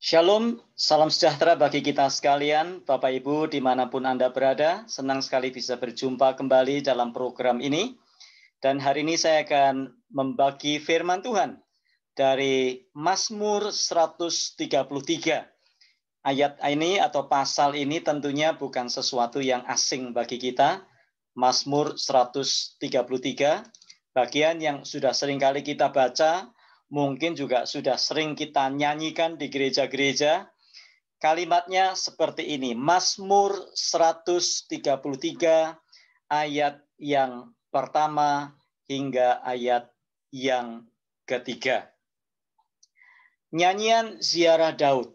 Shalom, salam sejahtera bagi kita sekalian, Bapak Ibu dimanapun Anda berada. Senang sekali bisa berjumpa kembali dalam program ini. Dan hari ini saya akan membagi firman Tuhan dari Mazmur 133. Ayat ini atau pasal ini tentunya bukan sesuatu yang asing bagi kita. Mazmur 133, bagian yang sudah sering kali kita baca, mungkin juga sudah sering kita nyanyikan di gereja-gereja. Kalimatnya seperti ini, Mazmur 133 ayat yang pertama hingga ayat yang ketiga. Nyanyian ziarah Daud.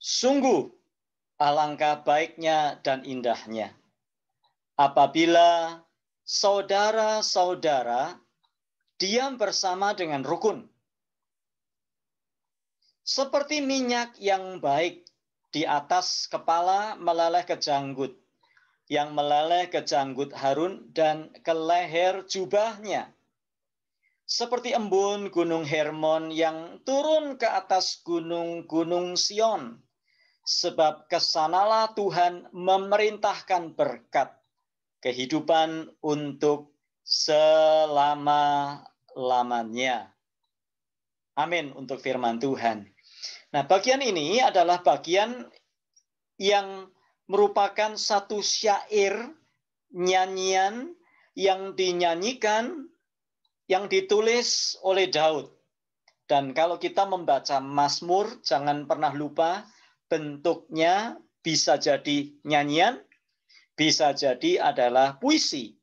Sungguh alangkah baiknya dan indahnya apabila saudara-saudara diam bersama dengan rukun. Seperti minyak yang baik di atas kepala meleleh ke janggut, yang meleleh ke janggut Harun dan ke leher jubahnya. Seperti embun gunung Hermon yang turun ke atas gunung-gunung Sion. Sebab kesanalah Tuhan memerintahkan berkat, kehidupan untuk selama-lamanya. Amin untuk firman Tuhan. Nah, bagian ini adalah bagian yang merupakan satu syair nyanyian yang dinyanyikan, yang ditulis oleh Daud. Dan kalau kita membaca Mazmur, jangan pernah lupa bentuknya bisa jadi nyanyian, bisa jadi adalah puisi.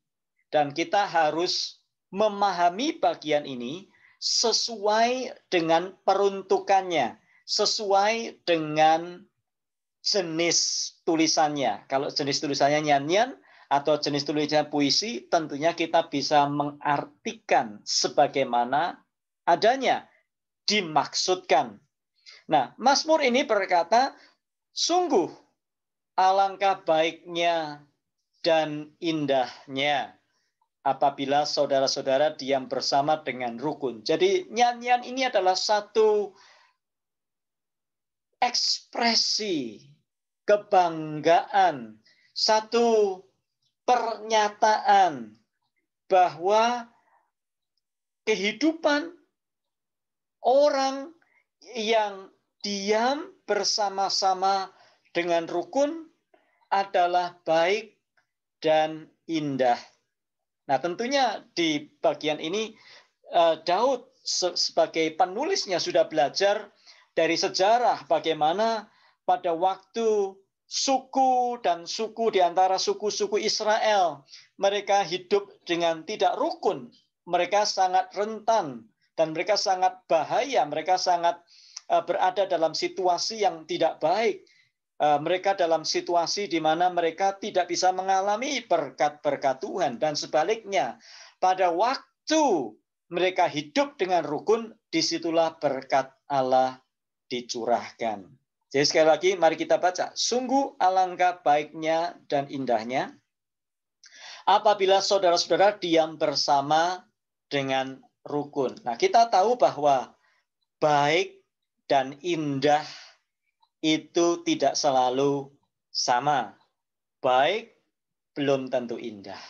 Dan kita harus memahami bagian ini sesuai dengan peruntukannya, sesuai dengan jenis tulisannya. Kalau jenis tulisannya nyanyian atau jenis tulisannya puisi, tentunya kita bisa mengartikan sebagaimana adanya, dimaksudkan. Nah, Mazmur ini berkata, sungguh alangkah baiknya dan indahnya apabila saudara-saudara diam bersama dengan rukun. Jadi nyanyian ini adalah satu ekspresi kebanggaan, satu pernyataan bahwa kehidupan orang yang diam bersama-sama dengan rukun adalah baik dan indah. Nah, tentunya di bagian ini Daud sebagai penulisnya sudah belajar dari sejarah bagaimana pada waktu suku dan suku di antara suku-suku Israel, mereka hidup dengan tidak rukun, mereka sangat rentan dan mereka sangat bahaya, mereka sangat berada dalam situasi yang tidak baik. Mereka dalam situasi di mana mereka tidak bisa mengalami berkat-berkat Tuhan. Dan sebaliknya, pada waktu mereka hidup dengan rukun, disitulah berkat Allah dicurahkan. Jadi sekali lagi, mari kita baca. Sungguh alangkah baiknya dan indahnya apabila saudara-saudara diam bersama dengan rukun. Nah, kita tahu bahwa baik dan indah itu tidak selalu sama. Baik belum tentu indah.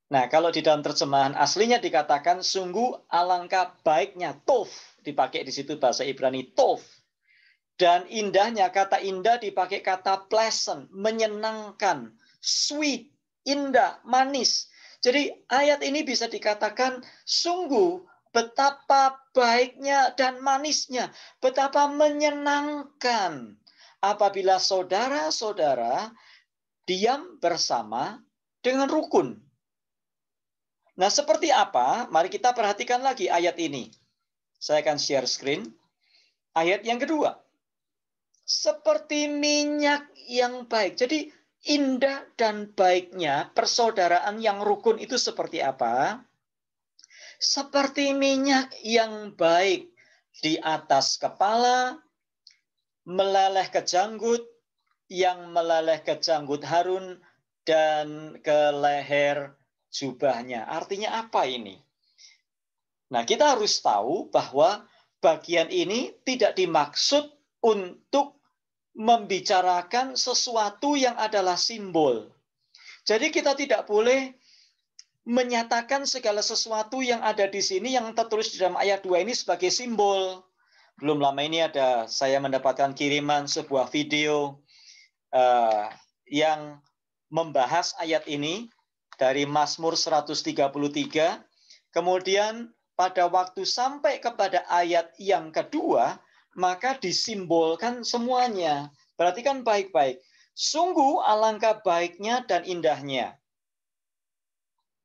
Nah, kalau di dalam terjemahan aslinya dikatakan sungguh alangkah baiknya, tov, dipakai di situ bahasa Ibrani tov. Dan indahnya, kata indah dipakai kata pleasant, menyenangkan, sweet, indah, manis. Jadi ayat ini bisa dikatakan sungguh betapa baiknya dan manisnya, betapa menyenangkan apabila saudara-saudara diam bersama dengan rukun. Nah, seperti apa? Mari kita perhatikan lagi ayat ini. Saya akan share screen. Ayat yang kedua. Seperti minyak yang baik. Jadi indah dan baiknya persaudaraan yang rukun itu seperti apa? Seperti minyak yang baik di atas kepala, meleleh ke janggut, yang meleleh ke janggut Harun, dan ke leher jubahnya. Artinya apa ini? Nah, kita harus tahu bahwa bagian ini tidak dimaksud untuk membicarakan sesuatu yang adalah simbol. Jadi kita tidak boleh menyatakan segala sesuatu yang ada di sini yang tertulis di dalam ayat 2 ini sebagai simbol. Belum lama ini saya mendapatkan kiriman sebuah video yang membahas ayat ini dari Mazmur 133. Kemudian pada waktu sampai kepada ayat yang kedua, maka disimbolkan semuanya. Perhatikan baik-baik. Sungguh alangkah baiknya dan indahnya.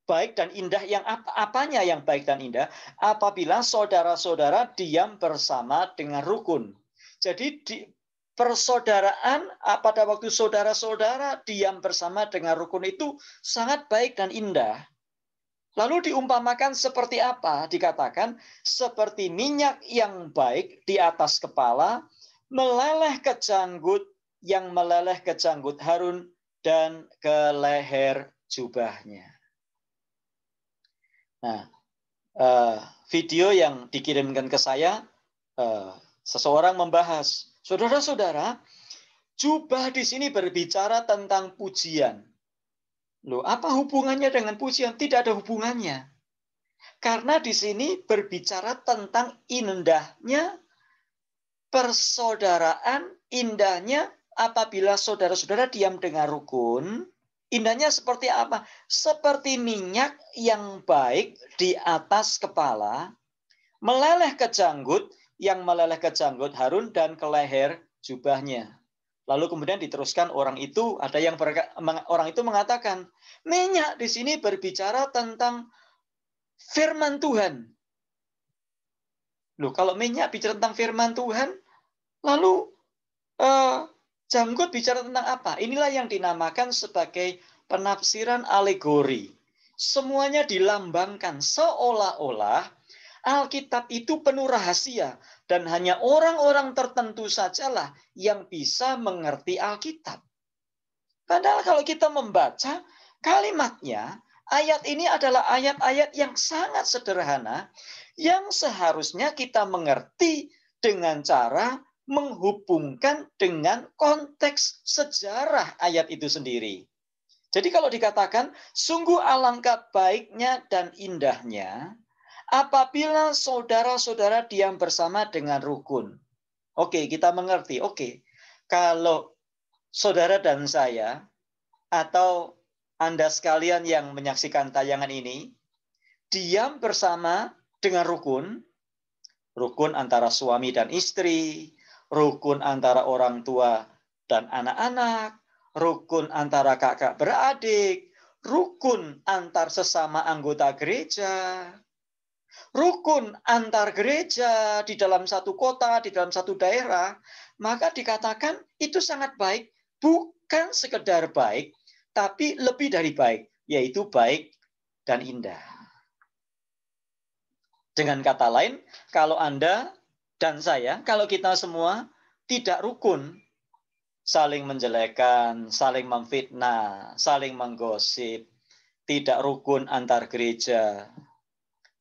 Baik dan indah yang apanya yang baik dan indah? Apabila saudara-saudara diam bersama dengan rukun. Jadi persaudaraan pada waktu saudara-saudara diam bersama dengan rukun itu sangat baik dan indah. Lalu diumpamakan seperti apa? Dikatakan seperti minyak yang baik di atas kepala, meleleh ke janggut, yang meleleh ke janggut Harun dan ke leher jubahnya. Nah, video yang dikirimkan ke saya, seseorang membahas, saudara-saudara, jubah di sini berbicara tentang pujian. Loh, apa hubungannya dengan pujian? Tidak ada hubungannya. Karena di sini berbicara tentang indahnya persaudaraan, indahnya apabila saudara-saudara diam dengan rukun. Indahnya seperti apa? Seperti minyak yang baik di atas kepala, meleleh ke janggut, yang meleleh ke janggut Harun dan ke leher jubahnya. Lalu kemudian diteruskan orang itu mengatakan, minyak di sini berbicara tentang firman Tuhan. Loh, kalau minyak bicara tentang firman Tuhan, lalu janggut bicara tentang apa? Inilah yang dinamakan sebagai penafsiran alegori. Semuanya dilambangkan seolah-olah Alkitab itu penuh rahasia dan hanya orang-orang tertentu sajalah yang bisa mengerti Alkitab. Padahal kalau kita membaca kalimatnya, ayat ini adalah ayat-ayat yang sangat sederhana yang seharusnya kita mengerti dengan cara menghubungkan dengan konteks sejarah ayat itu sendiri. Jadi kalau dikatakan, sungguh alangkah baiknya dan indahnya apabila saudara-saudara diam bersama dengan rukun. Oke, kita mengerti. Oke, kalau saudara dan saya, atau Anda sekalian yang menyaksikan tayangan ini, diam bersama dengan rukun antara suami dan istri, rukun antara orang tua dan anak-anak, rukun antara kakak beradik, rukun antar sesama anggota gereja, rukun antar gereja di dalam satu kota, di dalam satu daerah, maka dikatakan itu sangat baik, bukan sekedar baik, tapi lebih dari baik, yaitu baik dan indah. Dengan kata lain, kalau Anda dan saya, kalau kita semua tidak rukun, saling menjelekkan, saling memfitnah, saling menggosip, tidak rukun antar gereja,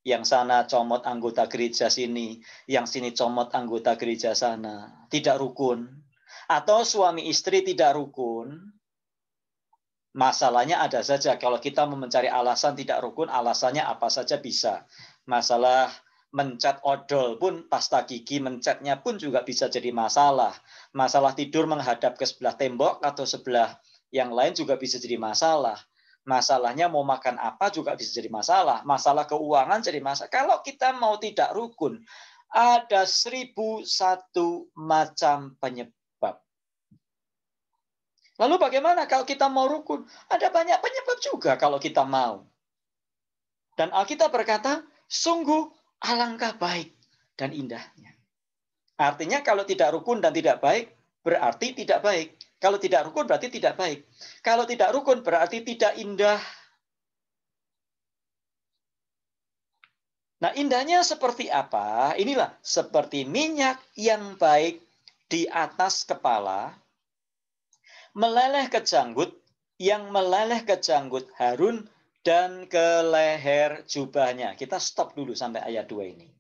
yang sana comot anggota gereja sini, yang sini comot anggota gereja sana, tidak rukun. Atau suami istri tidak rukun, masalahnya ada saja. Kalau kita mau mencari alasan tidak rukun, alasannya apa saja bisa. Masalah mencat odol pun, pasta gigi mencatnya pun juga bisa jadi masalah. Masalah tidur menghadap ke sebelah tembok atau sebelah yang lain juga bisa jadi masalah. Masalahnya mau makan apa juga bisa jadi masalah. Masalah keuangan jadi masalah. Kalau kita mau tidak rukun, ada 1001 macam penyebab. Lalu bagaimana kalau kita mau rukun? Ada banyak penyebab juga kalau kita mau. Dan Alkitab berkata, sungguh alangkah baik dan indahnya. Artinya kalau tidak rukun dan tidak baik, berarti tidak baik. Kalau tidak rukun berarti tidak baik. Kalau tidak rukun berarti tidak indah. Nah, indahnya seperti apa? Inilah seperti minyak yang baik di atas kepala, meleleh ke janggut, yang meleleh ke janggut Harun dan ke leher jubahnya. Kita stop dulu sampai ayat 2 ini.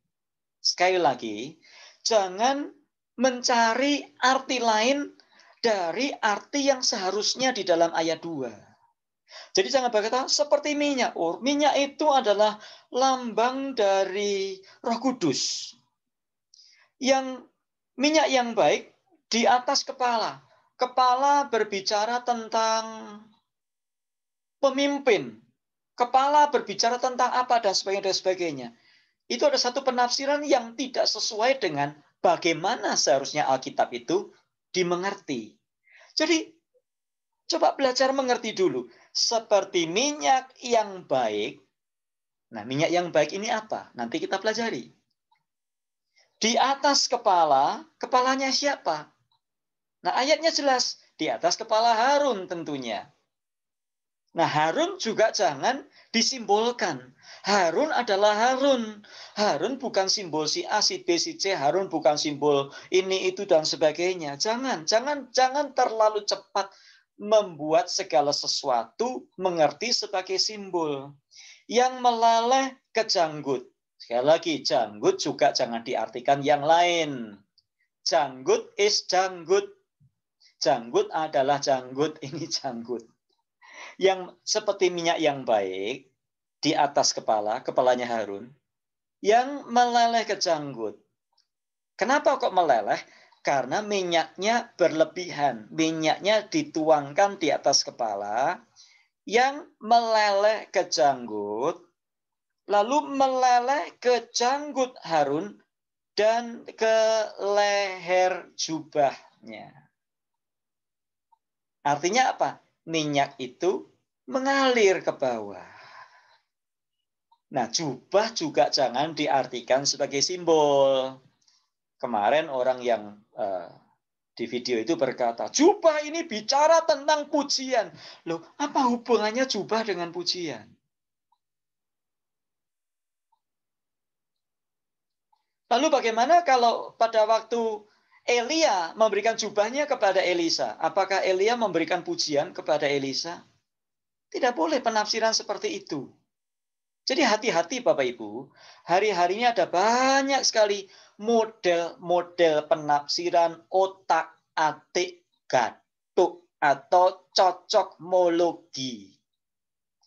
Sekali lagi, jangan mencari arti lain dari arti yang seharusnya di dalam ayat 2. Jadi jangan berkata seperti minyak. Oh, minyak itu adalah lambang dari Roh Kudus. Yang minyak yang baik di atas kepala. Kepala berbicara tentang pemimpin. Kepala berbicara tentang apa dan sebagainya. Itu ada satu penafsiran yang tidak sesuai dengan bagaimana seharusnya Alkitab itu dimengerti. Jadi, coba belajar mengerti dulu. Seperti minyak yang baik. Nah, minyak yang baik ini apa? Nanti kita pelajari. Di atas kepala, kepalanya siapa? Nah, ayatnya jelas. Di atas kepala Harun tentunya. Nah, Harun juga jangan disimbolkan. Harun adalah Harun. Harun bukan simbol si A, si B, si C. Harun bukan simbol ini, itu, dan sebagainya. Jangan terlalu cepat membuat segala sesuatu mengerti sebagai simbol. Yang meleleh ke janggut. Sekali lagi, janggut juga jangan diartikan yang lain. Janggut is janggut. Janggut adalah janggut, ini janggut. Yang seperti minyak yang baik di atas kepala, kepalanya Harun, yang meleleh ke janggut. Kenapa kok meleleh? Karena minyaknya berlebihan. Minyaknya dituangkan di atas kepala, yang meleleh ke janggut, lalu meleleh ke janggut Harun, dan ke leher jubahnya. Artinya apa? Minyak itu mengalir ke bawah. Nah, jubah juga jangan diartikan sebagai simbol. Kemarin orang yang di video itu berkata, jubah ini bicara tentang pujian. Loh, apa hubungannya jubah dengan pujian? Lalu bagaimana kalau pada waktu Elia memberikan jubahnya kepada Elisa? Apakah Elia memberikan pujian kepada Elisa? Tidak boleh penafsiran seperti itu. Jadi hati-hati Bapak Ibu, hari-hari ini ada banyak sekali model-model penafsiran otak-atik gatuk atau cocokmologi.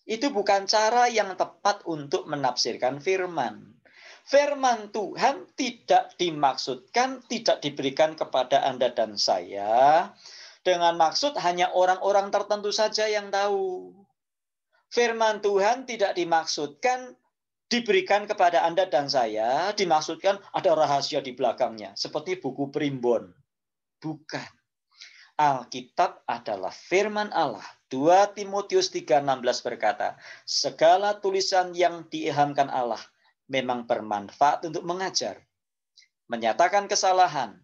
Itu bukan cara yang tepat untuk menafsirkan firman. Firman Tuhan tidak dimaksudkan, tidak diberikan kepada Anda dan saya dengan maksud hanya orang-orang tertentu saja yang tahu. Firman Tuhan tidak dimaksudkan diberikan kepada Anda dan saya, dimaksudkan ada rahasia di belakangnya, seperti buku primbon. Bukan. Alkitab adalah firman Allah. 2 Timotius 3:16 berkata, segala tulisan yang diilhamkan Allah memang bermanfaat untuk mengajar, menyatakan kesalahan,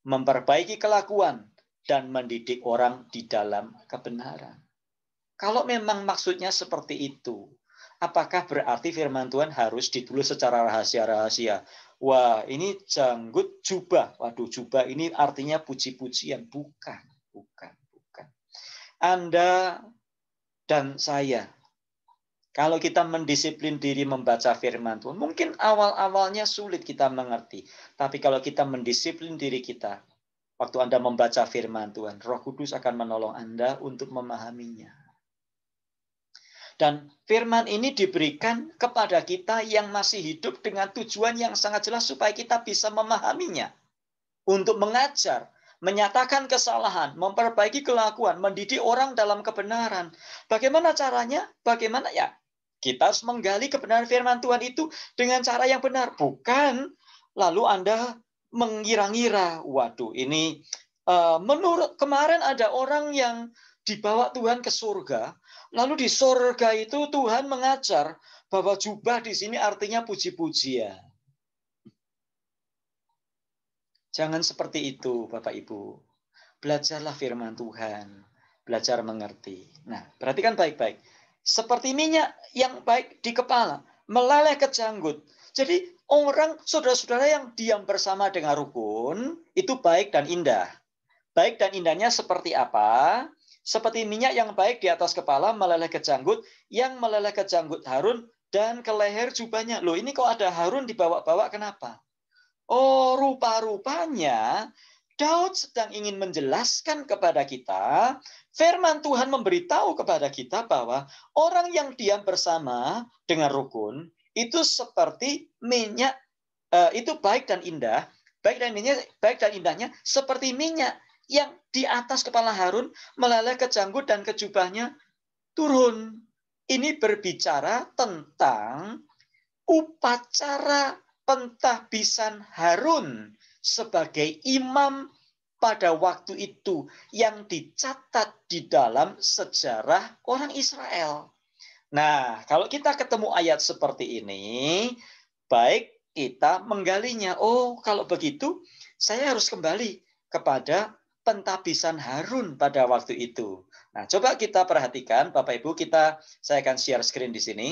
memperbaiki kelakuan, dan mendidik orang di dalam kebenaran. Kalau memang maksudnya seperti itu, apakah berarti firman Tuhan harus ditulis secara rahasia-rahasia? Wah, ini janggut jubah. Waduh, jubah ini artinya puji-pujian. Bukan. Anda dan saya, kalau kita mendisiplin diri membaca firman Tuhan, mungkin awal-awalnya sulit kita mengerti. Tapi kalau kita mendisiplin diri kita, waktu Anda membaca firman Tuhan, Roh Kudus akan menolong Anda untuk memahaminya. Dan firman ini diberikan kepada kita yang masih hidup dengan tujuan yang sangat jelas supaya kita bisa memahaminya. Untuk mengajar, menyatakan kesalahan, memperbaiki kelakuan, mendidik orang dalam kebenaran. Bagaimana caranya? Bagaimana ya? Kita harus menggali kebenaran firman Tuhan itu dengan cara yang benar. Bukan lalu Anda mengira-ngira, waduh ini menurut kemarin ada orang yang dibawa Tuhan ke surga, lalu di surga itu Tuhan mengajar bahwa jubah di sini artinya puji-pujian. Jangan seperti itu, Bapak Ibu. Belajarlah firman Tuhan. Belajar mengerti. Nah, perhatikan baik-baik. Seperti minyak yang baik di kepala, meleleh ke janggut. Jadi, orang, saudara-saudara yang diam bersama dengan rukun, itu baik dan indah. Baik dan indahnya seperti apa? Seperti minyak yang baik di atas kepala, meleleh ke janggut, yang meleleh ke janggut Harun, dan ke leher jubahnya. Loh, ini kok ada Harun dibawa-bawa, kenapa? Oh, rupa-rupanya Daud sedang ingin menjelaskan kepada kita, firman Tuhan memberitahu kepada kita bahwa orang yang diam bersama dengan rukun itu seperti minyak, itu baik dan indah, baik dan indahnya seperti minyak yang di atas kepala Harun meleleh ke janggut dan ke jubahnya turun. Ini berbicara tentang upacara pentahbisan Harun sebagai imam pada waktu itu yang dicatat di dalam sejarah orang Israel. Nah, kalau kita ketemu ayat seperti ini, baik kita menggalinya. Oh, kalau begitu saya harus kembali kepada pentahbisan Harun pada waktu itu. Nah, coba kita perhatikan, Bapak Ibu, saya akan share screen di sini.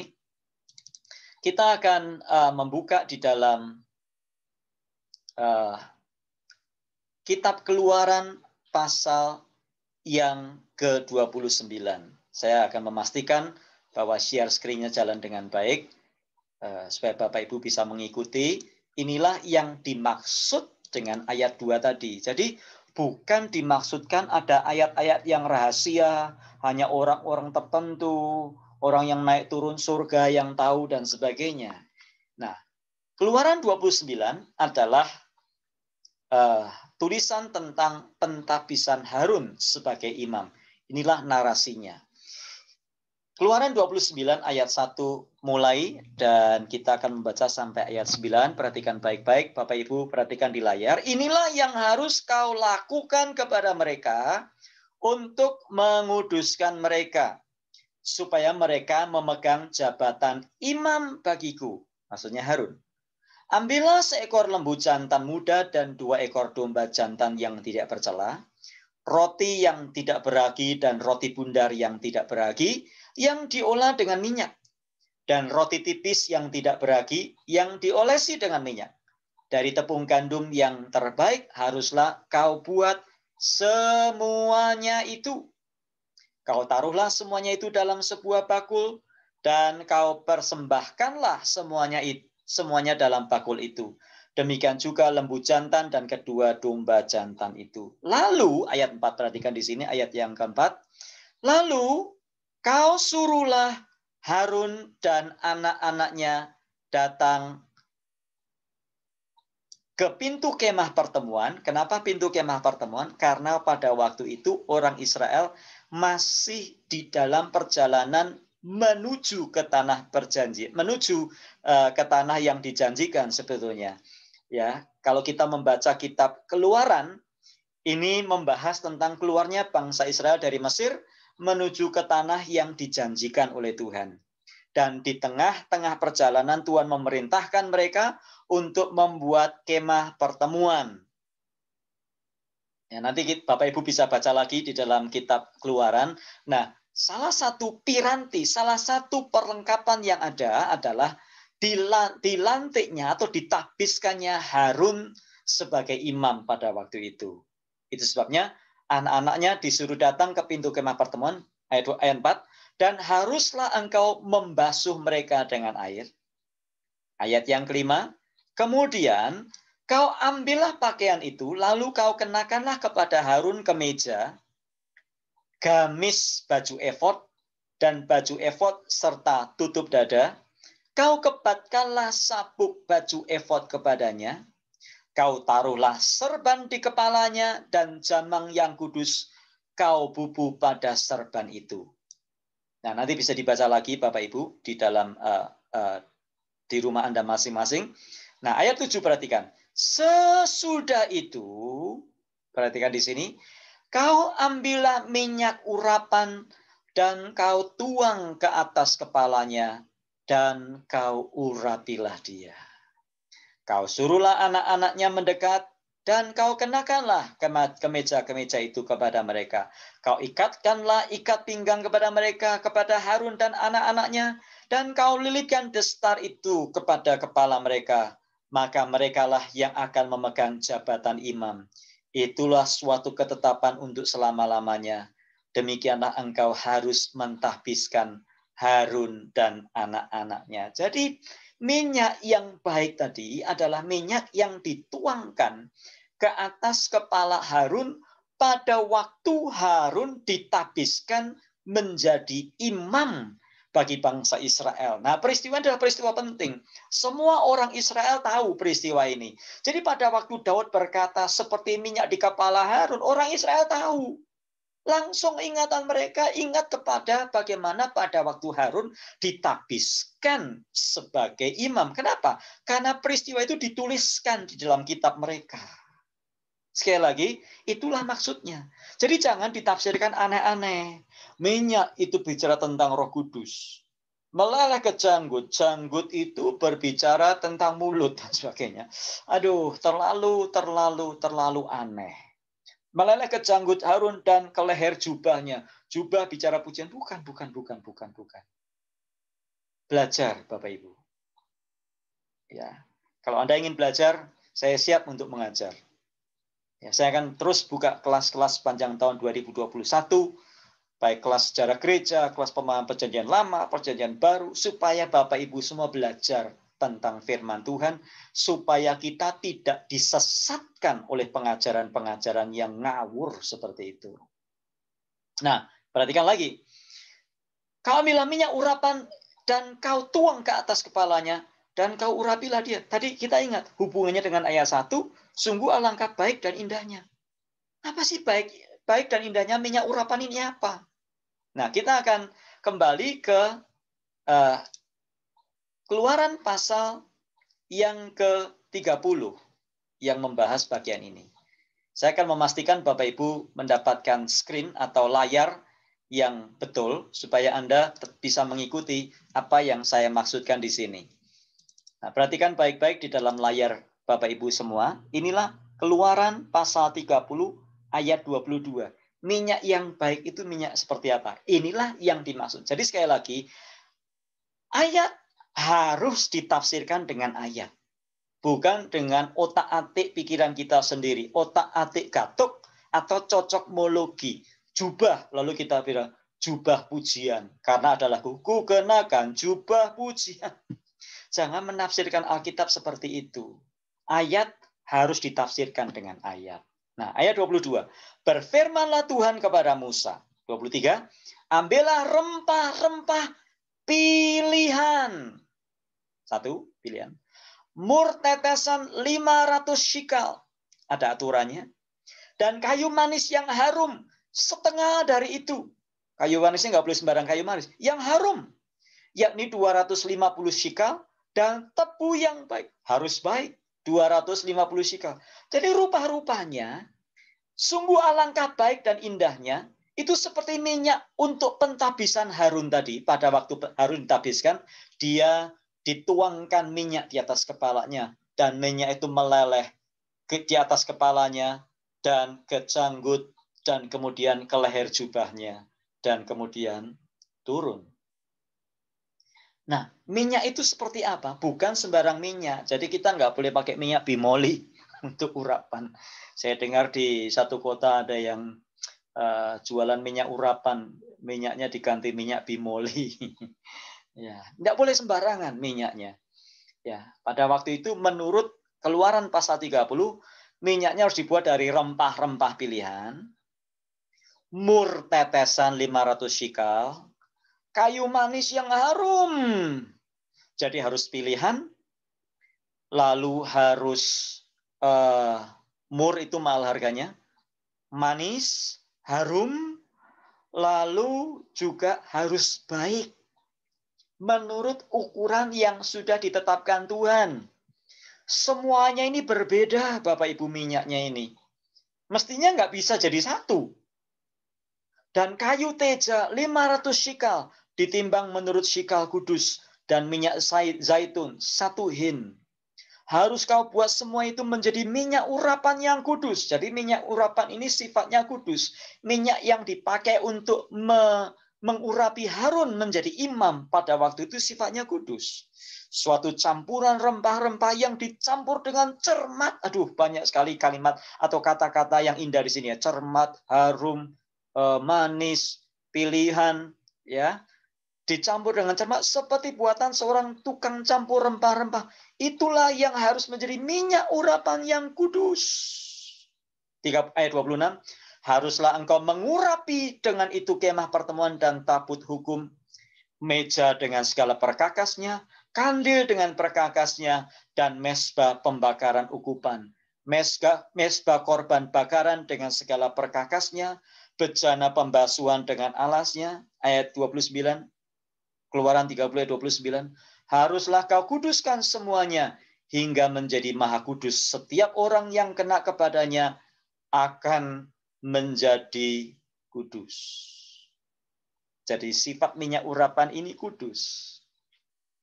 Kita akan membuka di dalam kitab Keluaran pasal yang ke-29. Saya akan memastikan bahwa share screen-nya jalan dengan baik, supaya Bapak Ibu bisa mengikuti. Inilah yang dimaksud dengan ayat 2 tadi. Jadi bukan dimaksudkan ada ayat-ayat yang rahasia, hanya orang-orang tertentu, orang yang naik turun surga yang tahu dan sebagainya. Nah, Keluaran 29 adalah tulisan tentang pentahbisan Harun sebagai imam. Inilah narasinya. Keluaran 29 ayat 1 mulai, dan kita akan membaca sampai ayat 9. Perhatikan baik-baik, Bapak Ibu, perhatikan di layar. Inilah yang harus kau lakukan kepada mereka untuk menguduskan mereka, supaya mereka memegang jabatan imam bagiku, maksudnya Harun. Ambillah seekor lembu jantan muda dan 2 ekor domba jantan yang tidak bercela, roti yang tidak beragi dan roti bundar yang tidak beragi, yang diolah dengan minyak, dan roti tipis yang tidak beragi, yang diolesi dengan minyak. Dari tepung gandum yang terbaik haruslah kau buat semuanya itu. Kau taruhlah semuanya itu dalam sebuah bakul, dan kau persembahkanlah semuanya dalam bakul itu. Demikian juga lembu jantan dan kedua domba jantan itu. Lalu, ayat 4, perhatikan di sini ayat yang keempat. Lalu, kau suruhlah Harun dan anak-anaknya datang ke pintu kemah pertemuan. Kenapa pintu kemah pertemuan? Karena pada waktu itu orang Israel masih di dalam perjalanan menuju ke tanah perjanjian, menuju ke tanah yang dijanjikan sebetulnya. Ya, kalau kita membaca kitab Keluaran, ini membahas tentang keluarnya bangsa Israel dari Mesir menuju ke tanah yang dijanjikan oleh Tuhan. Dan di tengah-tengah perjalanan Tuhan memerintahkan mereka untuk membuat kemah pertemuan. Ya, nanti Bapak Ibu bisa baca lagi di dalam kitab Keluaran. Nah, salah satu piranti, salah satu perlengkapan yang ada adalah dilantiknya atau ditahbiskannya Harun sebagai imam pada waktu itu. Itu sebabnya anak-anaknya disuruh datang ke pintu kemah pertemuan, ayat 4, dan haruslah engkau membasuh mereka dengan air. Ayat yang kelima, kemudian kau ambillah pakaian itu, lalu kau kenakanlah kepada Harun kemeja, gamis baju efod, dan baju efod serta tutup dada. Kau kebatkanlah sabuk baju efod kepadanya. Kau taruhlah serban di kepalanya, dan jamang yang kudus kau bubu pada serban itu. Nah, nanti bisa dibaca lagi Bapak Ibu di dalam di rumah Anda masing-masing. Nah, ayat 7 perhatikan. Sesudah itu, perhatikan di sini, kau ambillah minyak urapan dan kau tuang ke atas kepalanya dan kau urapilah dia. Kau suruhlah anak-anaknya mendekat dan kau kenakanlah kemeja-kemeja itu kepada mereka. Kau ikatkanlah ikat pinggang kepada mereka, kepada Harun dan anak-anaknya, dan kau lilitkan destar itu kepada kepala mereka. Maka merekalah yang akan memegang jabatan imam. Itulah suatu ketetapan untuk selama-lamanya. Demikianlah engkau harus mentahbiskan Harun dan anak-anaknya. Jadi minyak yang baik tadi adalah minyak yang dituangkan ke atas kepala Harun pada waktu Harun ditabiskan menjadi imam bagi bangsa Israel. Nah, peristiwa adalah peristiwa penting. Semua orang Israel tahu peristiwa ini. Jadi pada waktu Daud berkata seperti minyak di kepala Harun, orang Israel tahu. Langsung ingatan mereka ingat kepada bagaimana pada waktu Harun ditabiskan sebagai imam. Kenapa? Karena peristiwa itu dituliskan di dalam kitab mereka. Sekali lagi, itulah maksudnya. Jadi jangan ditafsirkan aneh-aneh. Minyak itu bicara tentang Roh Kudus. Meleleh ke janggut. Janggut itu berbicara tentang mulut dan sebagainya. Aduh, terlalu aneh. Meleleh ke janggut Harun dan ke leher jubahnya. Jubah bicara pujian. Bukan. Belajar, Bapak Ibu. Ya, kalau Anda ingin belajar, saya siap untuk mengajar. Ya, saya akan terus buka kelas-kelas sepanjang tahun 2021, baik kelas sejarah gereja, kelas pemahaman perjanjian lama, perjanjian baru, supaya Bapak Ibu semua belajar tentang firman Tuhan, supaya kita tidak disesatkan oleh pengajaran-pengajaran yang ngawur seperti itu. Nah, perhatikan lagi. Kau ambillah minyak urapan dan kau tuang ke atas kepalanya, dan kau urapilah dia. Tadi kita ingat hubungannya dengan ayat 1, sungguh alangkah baik dan indahnya. Apa sih baik dan indahnya minyak urapan ini apa? Nah, kita akan kembali ke Keluaran pasal yang ke-30 yang membahas bagian ini. Saya akan memastikan Bapak Ibu mendapatkan screen atau layar yang betul supaya Anda bisa mengikuti apa yang saya maksudkan di sini. Nah, perhatikan baik-baik di dalam layar Bapak Ibu semua. Inilah Keluaran pasal 30 ayat 22. Minyak yang baik itu minyak seperti apa? Inilah yang dimaksud. Jadi sekali lagi, ayat harus ditafsirkan dengan ayat. Bukan dengan otak-atik pikiran kita sendiri. Otak-atik gatuk atau cocokmologi. Jubah, lalu kita bilang jubah pujian. Karena adalah ku kenakan jubah pujian. Jangan menafsirkan Alkitab seperti itu. Ayat harus ditafsirkan dengan ayat. Nah, ayat 22. Berfirmanlah Tuhan kepada Musa. 23. Ambillah rempah-rempah pilihan. Satu, pilihan. Mur tetesan 500 shikal. Ada aturannya. Dan kayu manis yang harum. Setengah dari itu. Kayu manisnya nggak boleh sembarang kayu manis. Yang harum. Yakni 250 shikal. Dan tebu yang baik. Harus baik. 250 shikal. Jadi rupa-rupanya. Sungguh alangkah baik dan indahnya. Itu seperti minyak untuk pentabisan Harun tadi. Pada waktu Harun ditabiskan. Dia dituangkan minyak di atas kepalanya. Dan minyak itu meleleh di atas kepalanya. Dan ke janggut. Dan kemudian ke leher jubahnya. Dan kemudian turun. Nah, minyak itu seperti apa? Bukan sembarang minyak. Jadi kita nggak boleh pakai minyak bimoli untuk urapan. Saya dengar di satu kota ada yang jualan minyak urapan. Minyaknya diganti minyak bimoli. Ya, nggak boleh sembarangan minyaknya. Ya, pada waktu itu menurut Keluaran pasal 30, minyaknya harus dibuat dari rempah-rempah pilihan. Mur tetesan 500 shikal. Kayu manis yang harum. Jadi harus pilihan. Lalu harus mur itu mahal harganya. Manis, harum. Lalu juga harus baik. Menurut ukuran yang sudah ditetapkan Tuhan. Semuanya ini berbeda Bapak Ibu minyaknya ini. Mestinya nggak bisa jadi satu. Dan kayu teja 500 shikal ditimbang menurut shikal kudus. Dan minyak zaitun 1 hin. Harus kau buat semua itu menjadi minyak urapan yang kudus. Jadi minyak urapan ini sifatnya kudus. Minyak yang dipakai untuk mengurapi Harun menjadi imam pada waktu itu sifatnya kudus. Suatu campuran rempah-rempah yang dicampur dengan cermat. Aduh, banyak sekali kalimat atau kata-kata yang indah di sini ya. Cermat, harum, manis, pilihan, ya. dicampur dengan cermat seperti buatan seorang tukang campur rempah-rempah. Itulah yang harus menjadi minyak urapan yang kudus. Ayat 26, haruslah engkau mengurapi dengan itu kemah pertemuan dan tabut hukum, meja dengan segala perkakasnya, kandil dengan perkakasnya, dan mezbah pembakaran ukupan. Mezbah korban bakaran dengan segala perkakasnya, bejana pembasuhan dengan alasnya, ayat 29, Keluaran 30 ayat 29, haruslah kau kuduskan semuanya hingga menjadi maha kudus. Setiap orang yang kena kepadanya akan menjadi kudus. Jadi sifat minyak urapan ini kudus,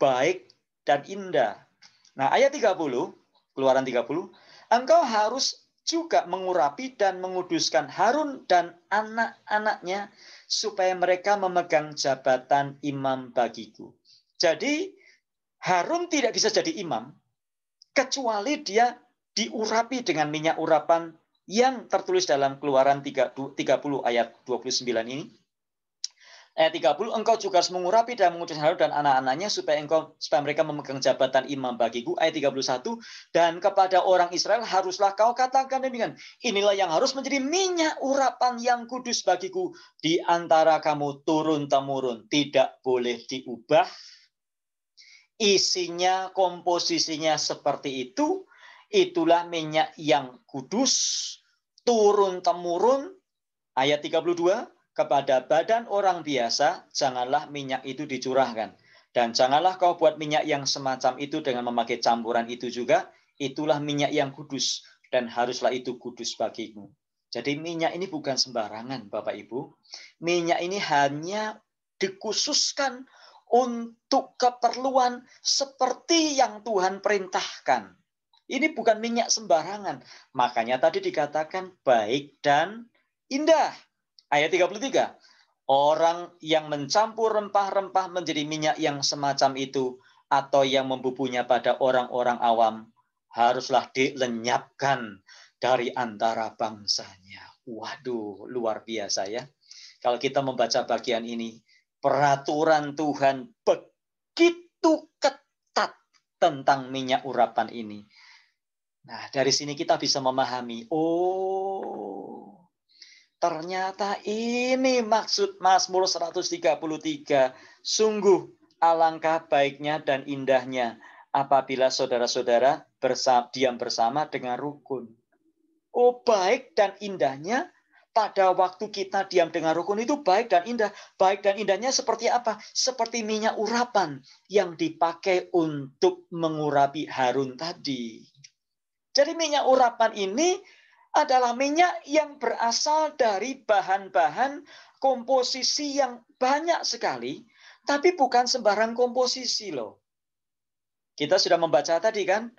baik dan indah. Nah, ayat 30, Keluaran 30, engkau harus juga mengurapi dan menguduskan Harun dan anak-anaknya supaya mereka memegang jabatan imam bagiku. Jadi Harun tidak bisa jadi imam kecuali dia diurapi dengan minyak urapan yang tertulis dalam Keluaran 30 ayat 29 ini. Ayat 30, engkau juga harus mengurapi dan menguduskan Harun dan anak-anaknya supaya mereka memegang jabatan imam bagiku. Ayat 31, dan kepada orang Israel haruslah kau katakan demikian. Inilah yang harus menjadi minyak urapan yang kudus bagiku di antara kamu turun-temurun. Tidak boleh diubah. Isinya, komposisinya seperti itu. Itulah minyak yang kudus turun-temurun. Ayat 32, kepada badan orang biasa, janganlah minyak itu dicurahkan. Dan janganlah kau buat minyak yang semacam itu dengan memakai campuran itu juga. Itulah minyak yang kudus. Dan haruslah itu kudus bagimu. Jadi minyak ini bukan sembarangan, Bapak Ibu. Minyak ini hanya dikhususkan untuk keperluan seperti yang Tuhan perintahkan. Ini bukan minyak sembarangan. Makanya tadi dikatakan baik dan indah. Ayat 33, orang yang mencampur rempah-rempah menjadi minyak yang semacam itu, atau yang membubuhnya pada orang-orang awam, haruslah dilenyapkan dari antara bangsanya. Waduh, luar biasa ya. Kalau kita membaca bagian ini, peraturan Tuhan begitu ketat tentang minyak urapan ini. Nah, dari sini kita bisa memahami, ternyata ini maksud Mazmur 133. Sungguh alangkah baiknya dan indahnya apabila saudara-saudara diam bersama dengan rukun. Baik dan indahnya pada waktu kita diam dengan rukun itu baik dan indah. Baik dan indahnya seperti apa? Seperti minyak urapan yang dipakai untuk mengurapi Harun tadi. Jadi minyak urapan ini adalah minyak yang berasal dari bahan-bahan komposisi yang banyak sekali, tapi bukan sembarang komposisi loh. Kita sudah membaca tadi kan,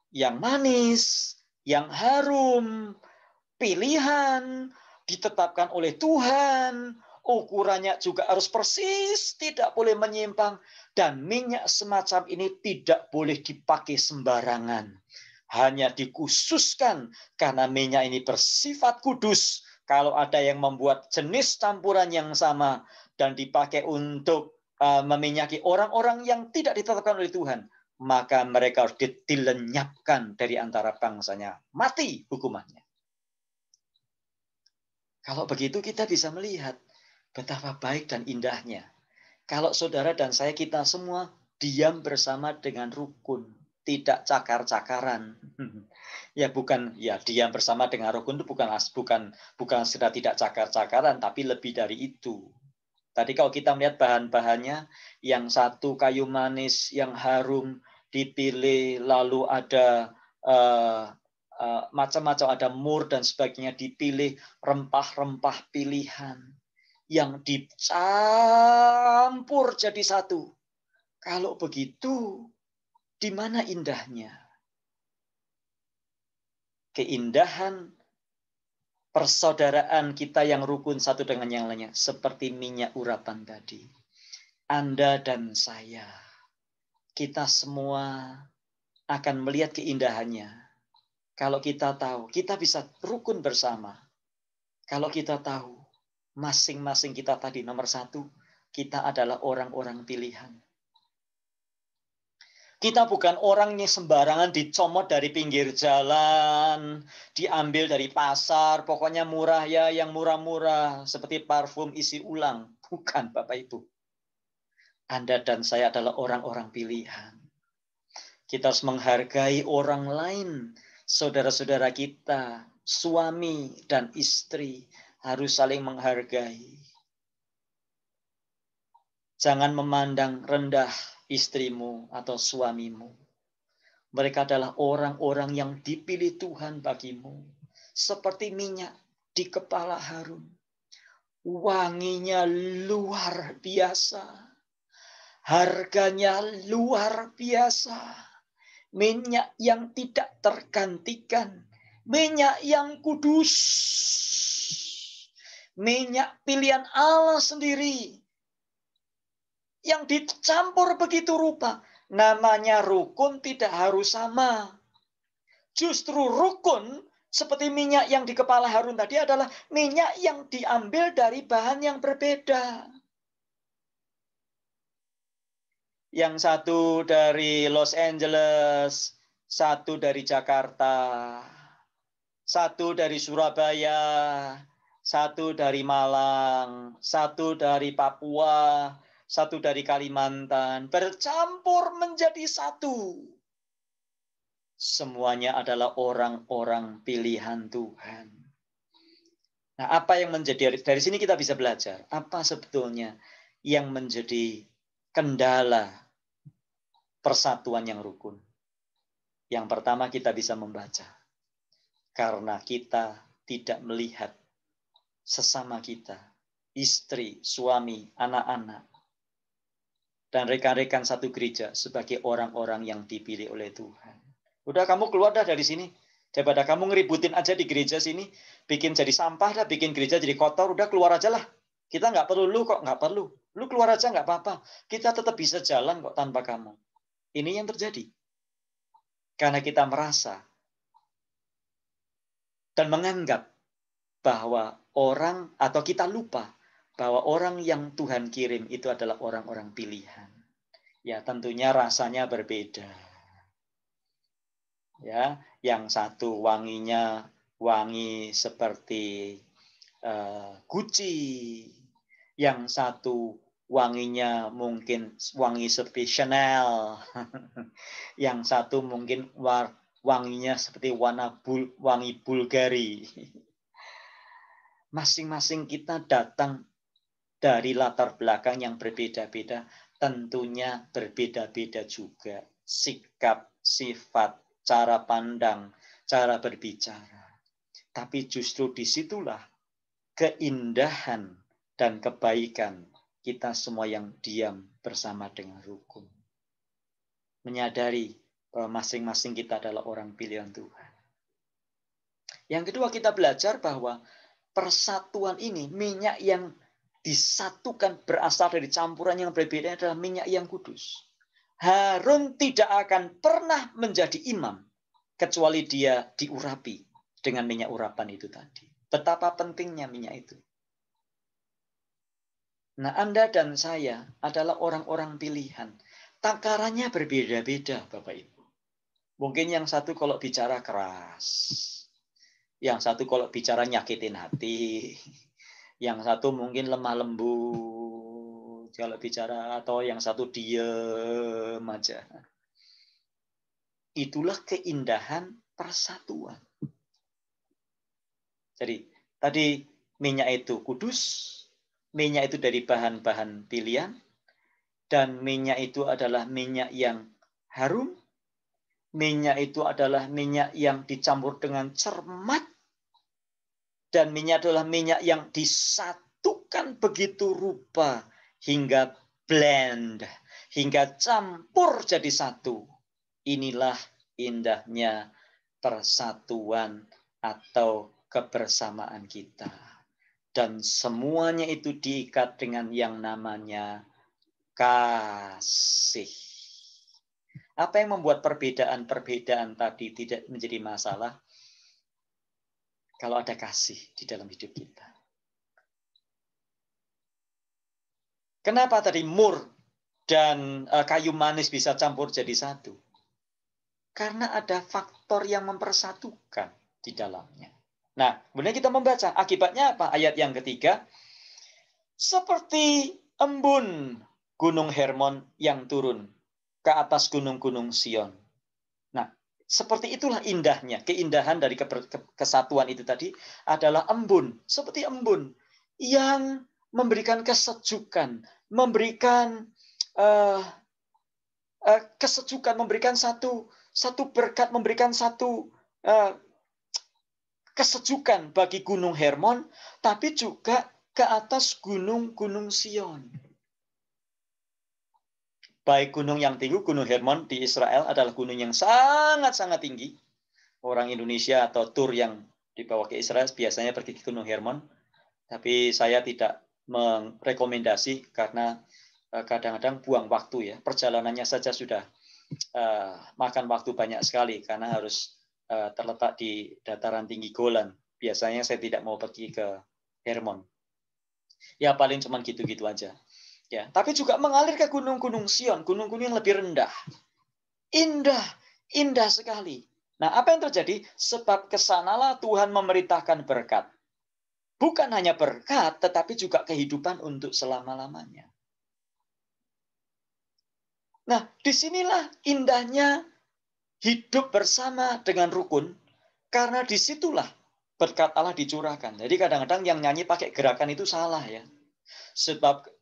yang manis, yang harum, pilihan, ditetapkan oleh Tuhan, ukurannya juga harus persis, tidak boleh menyimpang, dan minyak semacam ini tidak boleh dipakai sembarangan. Hanya dikhususkan karena minyak ini bersifat kudus. Kalau ada yang membuat jenis campuran yang sama dan dipakai untuk meminyaki orang-orang yang tidak ditetapkan oleh Tuhan, maka mereka harus dilenyapkan dari antara bangsanya. Mati hukumannya. Kalau begitu kita bisa melihat betapa baik dan indahnya. Kalau saudara dan saya, kita semua diam bersama dengan rukun. Tidak cakar-cakaran. Ya bukan, ya diam bersama dengan rukun itu bukan sudah tidak cakar-cakaran, tapi lebih dari itu. Tadi kalau kita melihat bahan-bahannya, yang satu kayu manis yang harum dipilih, lalu ada macam-macam, ada mur dan sebagainya dipilih, rempah-rempah pilihan yang dicampur jadi satu. Kalau begitu, di mana indahnya? Keindahan persaudaraan kita yang rukun satu dengan yang lainnya, seperti minyak urapan tadi. Anda dan saya, kita semua akan melihat keindahannya. Kalau kita tahu, kita bisa rukun bersama. Kalau kita tahu, masing-masing kita tadi nomor satu, kita adalah orang-orang pilihan. Kita bukan orang yang sembarangan dicomot dari pinggir jalan, diambil dari pasar, pokoknya murah ya, yang murah-murah, seperti parfum isi ulang. Bukan, Bapak Ibu. Anda dan saya adalah orang-orang pilihan. Kita harus menghargai orang lain, saudara-saudara kita, suami dan istri, harus saling menghargai. Jangan memandang rendah istrimu atau suamimu. Mereka adalah orang-orang yang dipilih Tuhan bagimu. Seperti minyak di kepala Harun. Wanginya luar biasa. Harganya luar biasa. Minyak yang tidak tergantikan. Minyak yang kudus. Minyak pilihan Allah sendiri. Yang dicampur begitu rupa. Namanya rukun tidak harus sama. Justru rukun seperti minyak yang di kepala Harun tadi adalah minyak yang diambil dari bahan yang berbeda. Yang satu dari Los Angeles, satu dari Jakarta, satu dari Surabaya, satu dari Malang, satu dari Papua, satu dari Kalimantan, bercampur menjadi satu. Semuanya adalah orang-orang pilihan Tuhan. Nah, apa yang menjadi, dari sini kita bisa belajar, apa sebetulnya yang menjadi kendala persatuan yang rukun. Yang pertama kita bisa membaca. Karena kita tidak melihat sesama kita, istri, suami, anak-anak, dan rekan-rekan satu gereja sebagai orang-orang yang dipilih oleh Tuhan. Udah kamu keluar dah dari sini. Daripada kamu ngeributin aja di gereja sini, bikin jadi sampah dah, bikin gereja jadi kotor, udah keluar aja lah. Kita nggak perlu lu kok, nggak perlu. Lu keluar aja nggak apa-apa. Kita tetap bisa jalan kok tanpa kamu. Ini yang terjadi. Karena kita merasa dan menganggap bahwa orang, atau kita lupa bahwa orang yang Tuhan kirim itu adalah orang-orang pilihan. Ya, tentunya rasanya berbeda. Ya, yang satu wanginya wangi seperti Gucci, yang satu wanginya mungkin wangi seperti Chanel, yang satu mungkin wanginya seperti wangi Bulgari. Masing-masing kita datang dari latar belakang yang berbeda-beda, tentunya berbeda-beda juga sikap, sifat, cara pandang, cara berbicara. Tapi justru disitulah keindahan dan kebaikan kita semua yang diam bersama dengan rukun. Menyadari bahwa masing-masing kita adalah orang pilihan Tuhan. Yang kedua, kita belajar bahwa persatuan ini, minyak yang disatukan berasal dari campuran yang berbeda adalah minyak yang kudus. Harun tidak akan pernah menjadi imam kecuali dia diurapi dengan minyak urapan itu tadi. Betapa pentingnya minyak itu. Nah, Anda dan saya adalah orang-orang pilihan. Takarannya berbeda-beda, Bapak Ibu. Mungkin yang satu kalau bicara keras. Yang satu kalau bicara nyakitin hati. Yang satu mungkin lemah lembut kalau bicara, atau yang satu diem aja. Itulah keindahan persatuan. Jadi tadi minyak itu kudus, minyak itu dari bahan-bahan pilihan, dan minyak itu adalah minyak yang harum, minyak itu adalah minyak yang dicampur dengan cermat, dan minyak adalah minyak yang disatukan begitu rupa hingga blend, hingga campur jadi satu. Inilah indahnya persatuan atau kebersamaan kita. Dan semuanya itu diikat dengan yang namanya kasih. Apa yang membuat perbedaan-perbedaan tadi tidak menjadi masalah? Kalau ada kasih di dalam hidup kita. Kenapa tadi mur dan kayu manis bisa campur jadi satu? Karena ada faktor yang mempersatukan di dalamnya. Nah, kemudian kita membaca. Akibatnya apa? Ayat yang ketiga. Seperti embun gunung Hermon yang turun ke atas gunung-gunung Sion. Nah, seperti itulah indahnya. Keindahan dari kesatuan itu tadi adalah embun. Seperti embun yang memberikan kesejukan, memberikan kesejukan, memberikan satu berkat, memberikan satu kesejukan bagi gunung Hermon, tapi juga ke atas gunung-gunung Sion. Baik gunung yang tinggi, gunung Hermon di Israel adalah gunung yang sangat-sangat tinggi. Orang Indonesia atau tur yang dibawa ke Israel biasanya pergi ke gunung Hermon. Tapi saya tidak merekomendasi karena kadang-kadang buang waktu ya. Perjalanannya saja sudah makan waktu banyak sekali karena harus terletak di dataran tinggi Golan. Biasanya saya tidak mau pergi ke Hermon. Ya paling cuma gitu-gitu aja. Ya, tapi juga mengalir ke gunung-gunung Sion, gunung-gunung yang lebih rendah. Indah, indah sekali. Nah, apa yang terjadi? Sebab kesanalah Tuhan memerintahkan berkat. Bukan hanya berkat, tetapi juga kehidupan untuk selama-lamanya. Nah, disinilah indahnya hidup bersama dengan rukun, karena disitulah berkat Allah dicurahkan. Jadi kadang-kadang yang nyanyi pakai gerakan itu salah ya. Sebab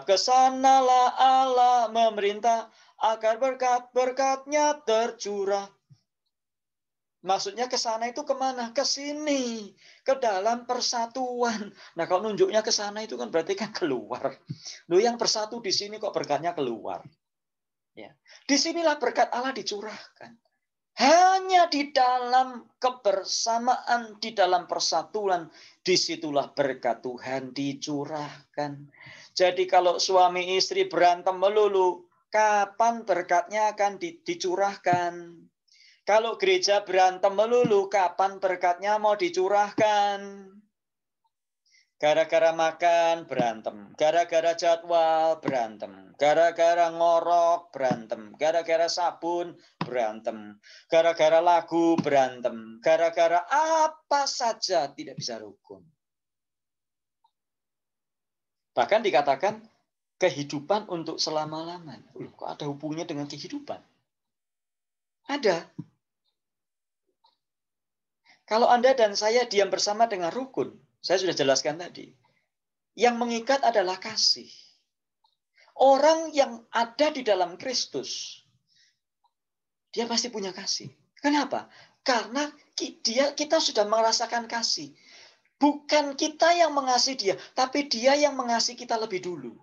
kesanalah Allah memerintah agar berkat-berkatnya tercurah. Maksudnya ke sana itu kemana? Ke sini. Ke dalam persatuan. Nah kalau nunjuknya ke sana itu kan berarti kan keluar. Loh yang bersatu di sini kok berkatnya keluar. Ya. Disinilah berkat Allah dicurahkan. Hanya di dalam kebersamaan, di dalam persatuan, disitulah berkat Tuhan dicurahkan. Jadi kalau suami istri berantem melulu, kapan berkatnya akan dicurahkan? Kalau gereja berantem melulu, kapan berkatnya mau dicurahkan? Gara-gara makan, berantem. Gara-gara jadwal, berantem. Gara-gara ngorok, berantem. Gara-gara sabun, berantem. Gara-gara lagu, berantem. Gara-gara apa saja tidak bisa rukun. Bahkan dikatakan kehidupan untuk selama-lamanya. Kok ada hubungannya dengan kehidupan? Ada. Kalau Anda dan saya diam bersama dengan rukun, saya sudah jelaskan tadi. Yang mengikat adalah kasih. Orang yang ada di dalam Kristus, dia pasti punya kasih. Kenapa? Karena kita sudah merasakan kasih. Bukan kita yang mengasihi dia, tapi dia yang mengasihi kita lebih dulu.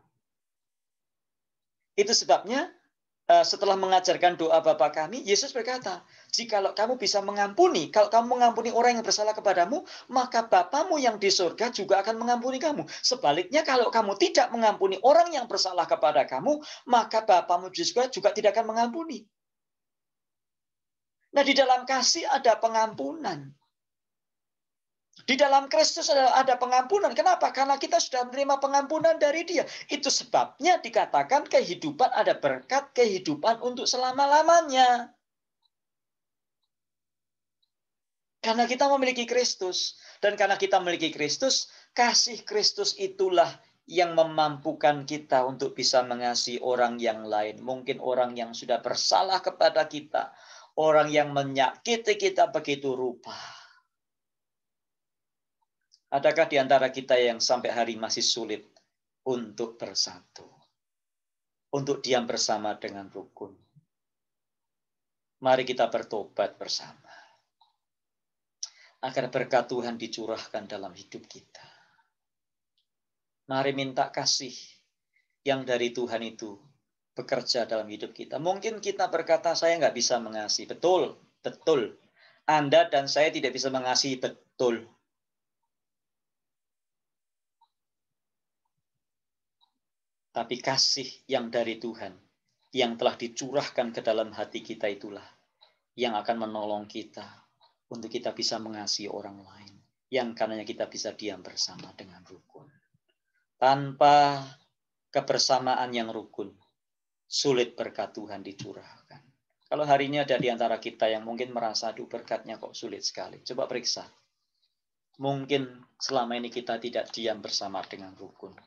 Itu sebabnya setelah mengajarkan doa Bapa kami, Yesus berkata, jikalau kamu bisa mengampuni, kalau kamu mengampuni orang yang bersalah kepadamu, maka Bapamu yang di surga juga akan mengampuni kamu. Sebaliknya, kalau kamu tidak mengampuni orang yang bersalah kepada kamu, maka Bapamu di surga juga tidak akan mengampuni. Nah, di dalam kasih ada pengampunan. Di dalam Kristus ada pengampunan. Kenapa? Karena kita sudah menerima pengampunan dari Dia. Itu sebabnya dikatakan kehidupan ada berkat kehidupan untuk selama-lamanya. Karena kita memiliki Kristus. Dan karena kita memiliki Kristus, kasih Kristus itulah yang memampukan kita untuk bisa mengasihi orang yang lain. Mungkin orang yang sudah bersalah kepada kita. Orang yang menyakiti kita begitu rupa. Adakah di antara kita yang sampai hari masih sulit untuk bersatu? Untuk diam bersama dengan rukun. Mari kita bertobat bersama. Agar berkat Tuhan dicurahkan dalam hidup kita. Mari minta kasih yang dari Tuhan itu bekerja dalam hidup kita. Mungkin kita berkata, saya nggak bisa mengasihi. Betul, betul. Anda dan saya tidak bisa mengasihi, betul. Tapi kasih yang dari Tuhan, yang telah dicurahkan ke dalam hati kita itulah, yang akan menolong kita untuk kita bisa mengasihi orang lain. Yang karenanya kita bisa diam bersama dengan rukun. Tanpa kebersamaan yang rukun, sulit berkat Tuhan dicurahkan. Kalau hari ini ada di antara kita yang mungkin merasa, aduh berkatnya kok sulit sekali. Coba periksa. Mungkin selama ini kita tidak diam bersama dengan rukun.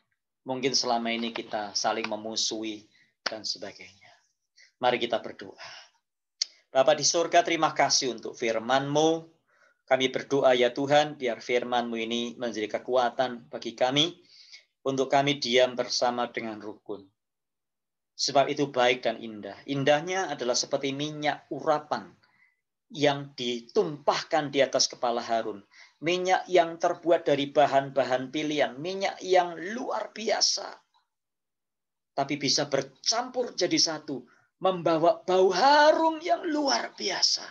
Mungkin selama ini kita saling memusuhi dan sebagainya. Mari kita berdoa. Bapa di surga, terima kasih untuk firman-Mu. Kami berdoa ya Tuhan, biar firman-Mu ini menjadi kekuatan bagi kami, untuk kami diam bersama dengan rukun. Sebab itu baik dan indah. Indahnya adalah seperti minyak urapan yang ditumpahkan di atas kepala Harun. Minyak yang terbuat dari bahan-bahan pilihan. Minyak yang luar biasa. Tapi bisa bercampur jadi satu. Membawa bau harum yang luar biasa.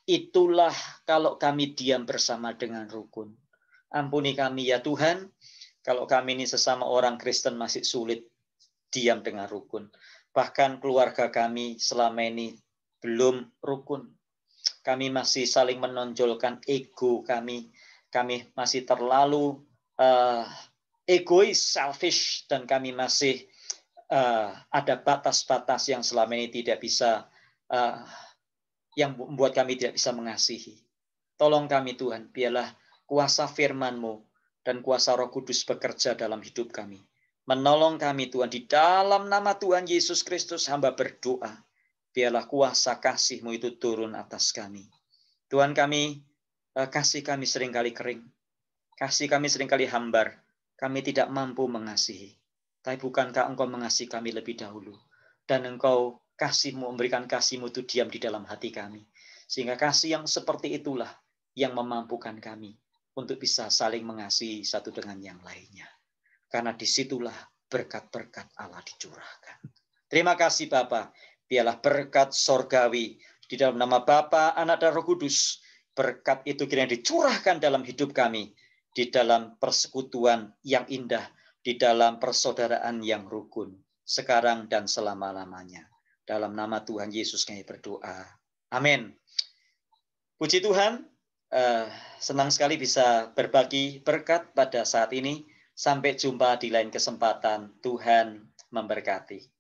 Itulah kalau kami diam bersama dengan rukun. Ampuni kami ya Tuhan. Kalau kami ini sesama orang Kristen masih sulit diam dengan rukun. Bahkan keluarga kami selama ini belum rukun. Kami masih saling menonjolkan ego kami. Kami masih terlalu egois, selfish. Dan kami masih ada batas-batas yang selama ini tidak bisa, yang membuat kami tidak bisa mengasihi. Tolong kami Tuhan, biarlah kuasa firman-Mu dan kuasa Roh Kudus bekerja dalam hidup kami. Menolong kami Tuhan, di dalam nama Tuhan Yesus Kristus hamba berdoa. Biarlah kuasa kasih-Mu itu turun atas kami. Tuhan kami, kasih kami seringkali kering. Kasih kami seringkali hambar. Kami tidak mampu mengasihi. Tapi bukankah Engkau mengasihi kami lebih dahulu? Dan Engkau kasih-Mu, memberikan kasih-Mu itu diam di dalam hati kami. Sehingga kasih yang seperti itulah yang memampukan kami untuk bisa saling mengasihi satu dengan yang lainnya. Karena disitulah berkat-berkat Allah dicurahkan. Terima kasih Bapa. Biarlah berkat sorgawi di dalam nama Bapa, Anak dan Roh Kudus. Berkat itu kiranya dicurahkan dalam hidup kami. Di dalam persekutuan yang indah. Di dalam persaudaraan yang rukun. Sekarang dan selama-lamanya. Dalam nama Tuhan Yesus kami berdoa. Amin. Puji Tuhan. Senang sekali bisa berbagi berkat pada saat ini. Sampai jumpa di lain kesempatan. Tuhan memberkati.